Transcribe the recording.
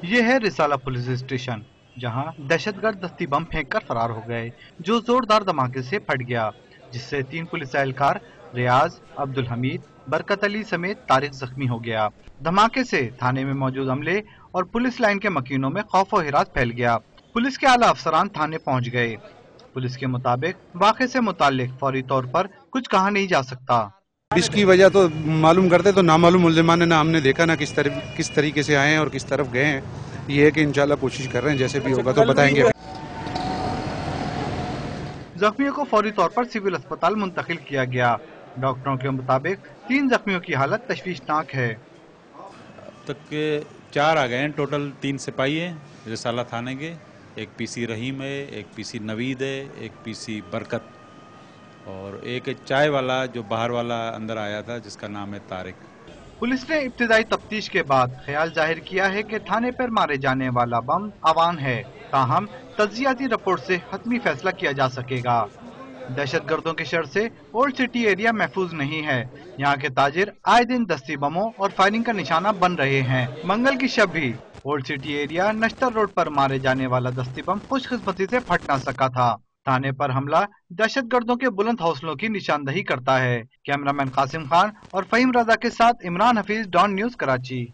یہ ہے رسالہ پولیس اسٹیشن، جہاں دہشت گرد دستی بم پھینک کر فرار ہو گئے، جو زوردار دھماکے سے پھٹ گیا، جس سے 3 پولیس اہلکار ریاض، عبدالحمید، برکت علی سمیت طارق زخمی ہو گیا۔ دھماکے سے تھانے میں موجود عملے اور پولیس لائن کے مکینوں میں خوف و ہراس پھیل گیا۔ پولیس کے اعلیٰ افسران تھانے پہنچ گئے۔ پولیس کے مطابق واقعے سے متعلق فوری طور پر کچھ کہا نہیں جا سکتا۔ اس کی وجہ تو معلوم کرتے تو نامعلوم ملزمان نے نہ ہم نے دیکھا نہ کس طریقے سے آئے ہیں اور کس طرف گئے ہیں۔ یہ ہے کہ انشاءاللہ کوشش کر رہے ہیں، جیسے بھی ہوگا تو بتائیں گے۔ زخمیوں کو فوری طور پر سول اسپتال منتقل کیا گیا۔ ڈاکٹروں کے مطابق 3 زخمیوں کی حالت تشویشناک ہے۔ اب تک کے 4 آ گئے ہیں، ٹوٹل 3 سپاہی ہیں رسالہ تھانے کے، ایک پی سی رحیم ہے، ایک پی سی نوید ہے، ایک پی سی برکت، اور ایک چائے والا جو باہر والا اندر آیا تھا جس کا نام ہے طارق۔ پولیس نے ابتدائی تفتیش کے بعد خیال ظاہر کیا ہے کہ تھانے پر مارے جانے والا بم آوان ہے، تاہم تجزیاتی رپورٹ سے حتمی فیصلہ کیا جا سکے گا۔ دہشت گردوں کے شر سے اولڈ سٹی ایریا محفوظ نہیں ہے۔ یہاں کے تاجر آئے دن دستی بموں اور فائرنگ کا نشانہ بن رہے ہیں۔ منگل کی شب بھی اولڈ سٹی ایریا نشتر روڈ پر مارے جانے والا دستی بم خوش قسمتی سے پھٹ نہ سکا تھا۔ تھانے پر حملہ دہشت گردوں کے بلند حوصلوں کی نشاندہی کرتا ہے۔ کیمرامین قاسم خان اور فہیم رضا کے ساتھ عمران حفیظ، ڈان نیوز، کراچی۔